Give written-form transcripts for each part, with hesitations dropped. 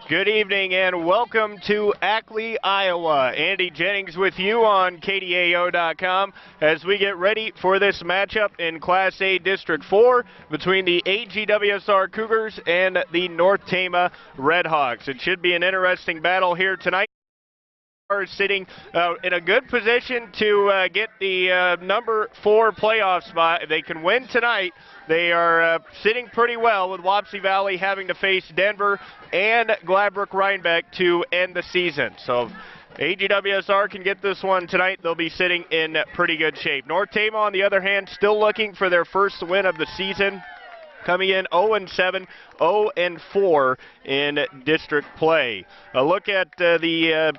Good evening and welcome to Ackley, Iowa. Andy Jennings with you on KDAO.com as we get ready for this matchup in Class A District 4 between the AGWSR Cougars and the North Tama Redhawks. It should be an interesting battle here tonight. Are sitting in a good position to get the number 4 playoff spot. If they can win tonight, they are sitting pretty well, with Wapsie Valley having to face Denver and Gladbrook Rhinebeck to end the season. So if AGWSR can get this one tonight, they'll be sitting in pretty good shape. North Tama, on the other hand, still looking for their first win of the season, coming in 0-7, 0-4 in district play. A look at the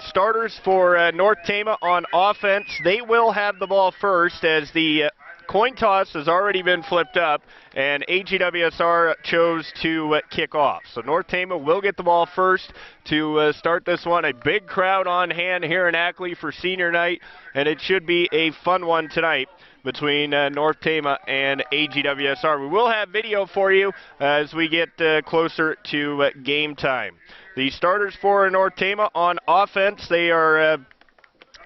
starters for North Tama on offense. They will have the ball first, as the coin toss has already been flipped up, and AGWSR chose to kick off. So North Tama will get the ball first to start this one. A big crowd on hand here in Ackley for senior night, and it should be a fun one tonight between North Tama and AGWSR. We will have video for you as we get closer to game time. The starters for North Tama on offense, they are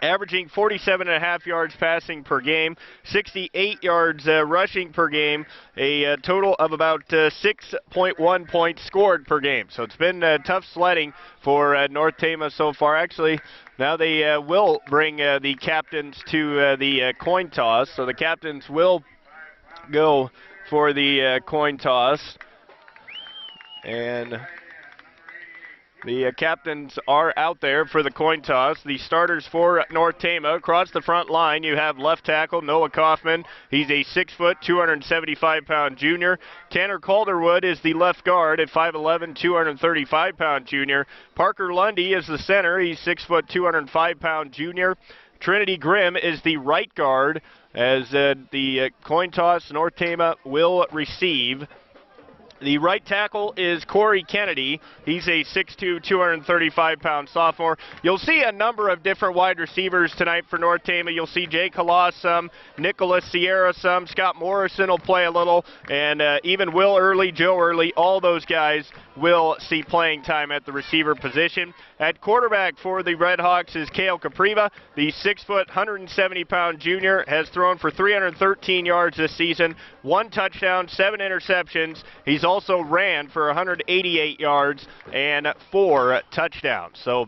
averaging 47.5 yards passing per game, 68 yards rushing per game, a total of about 6.1 points scored per game. So it's been tough sledding for North Tama so far. Actually, now they will bring the captains to the coin toss. So the captains will go for the coin toss. And the captains are out there for the coin toss. The starters for North Tama, across the front line, you have left tackle Noah Kaufman. He's a 6-foot, 275-pound junior. Tanner Calderwood is the left guard at 5'11", 235-pound junior. Parker Lundy is the center. He's 6', 205-pound junior. Trinity Grimm is the right guard, as the coin toss North Tama will receive. The right tackle is Corey Kennedy. He's a 6'2", 235-pound sophomore. You'll see a number of different wide receivers tonight for North Tama. You'll see Jake Halas some, Nicholas Sierra some, Scott Morrison will play a little, and even Will Early, Joe Early, all those guys will see playing time at the receiver position. At quarterback for the Redhawks is Kale Capriva. The 6', 170-pound junior has thrown for 313 yards this season, 1 touchdown, 7 interceptions. He's also ran for 188 yards and 4 touchdowns. So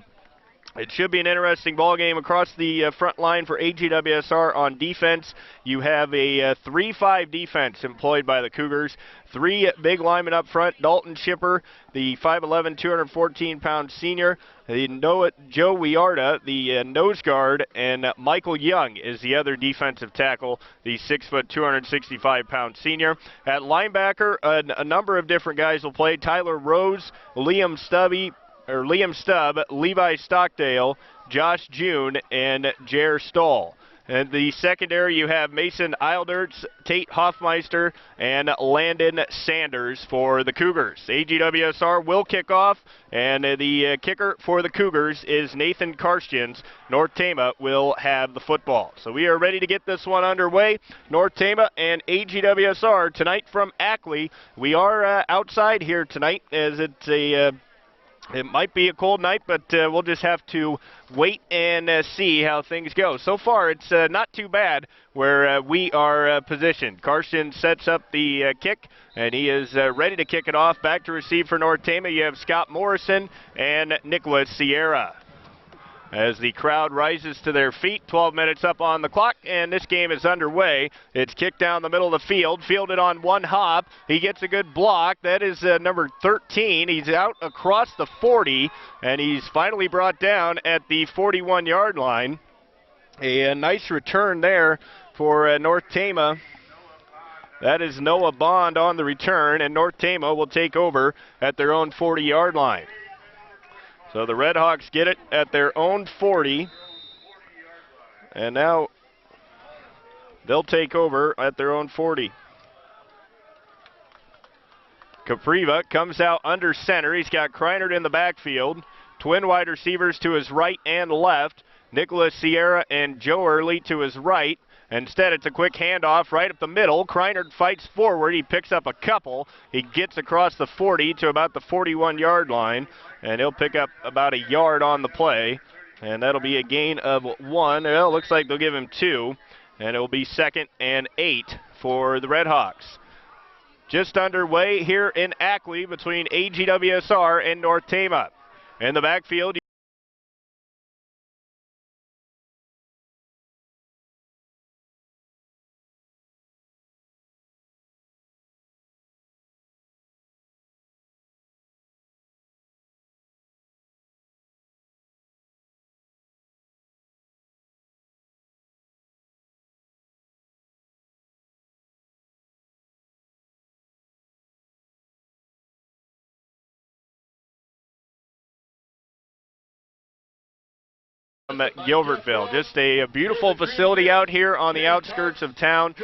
it should be an interesting ball game across the front line for AGWSR on defense. You have a 3-5 defense employed by the Cougars. 3 big linemen up front. Dalton Shipper, the 5'11", 214-pound senior. Joe Wiarda, the nose guard, and Michael Young is the other defensive tackle, the 6', 265-pound senior. At linebacker, a number of different guys will play. Tyler Rose, Liam Stubb, Levi Stockdale, Josh June, and Jer Stoll. And the secondary, you have Mason Eilderts, Tate Hoffmeister, and Landon Sanders for the Cougars. AGWSR will kick off, and the kicker for the Cougars is Nathan Karstjens. North Tama will have the football. So we are ready to get this one underway. North Tama and AGWSR tonight from Ackley. We are outside here tonight, as it's it might be a cold night, but we'll just have to wait and see how things go. So far, it's not too bad where we are positioned. Karsten sets up the kick, and he is ready to kick it off. Back to receive for North Tama, you have Scott Morrison and Nicholas Sierra. As the crowd rises to their feet, 12 minutes up on the clock, and this game is underway. It's kicked down the middle of the field, fielded on one hop. He gets a good block. That is number 13. He's out across the 40, and he's finally brought down at the 41-yard line. A nice return there for North Tama. That is Noah Bond on the return, and North Tama will take over at their own 40-yard line. So the Redhawks get it at their own 40, and now they'll take over at their own 40. Capriva comes out under center. He's got Kreinert in the backfield. Twin wide receivers to his right and left. Nicholas Sierra and Joe Early to his right. Instead, it's a quick handoff right up the middle. Kreinert fights forward. He picks up a couple. He gets across the 40 to about the 41-yard line, and he'll pick up about a yard on the play, and that'll be a gain of 1. Well, it looks like they'll give him 2, and it will be 2nd and 8 for the Redhawks. Just underway here in Ackley between AGWSR and North Tama. In the backfield, at Gilbertville. Just a beautiful facility out here on the outskirts of town.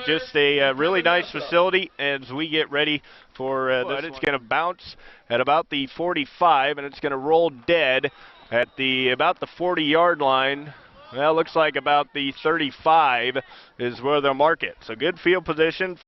Just a really nice facility as we get ready for this. It's going to bounce at about the 45, and it's going to roll dead at about the 40-yard line. Well, looks like about the 35 is where they'll mark it. So good field position.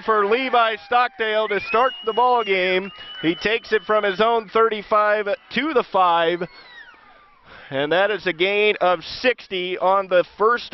For Levi Stockdale to start the ball game. He takes it from his own 35 to the 5, and that is a gain of 60 on the first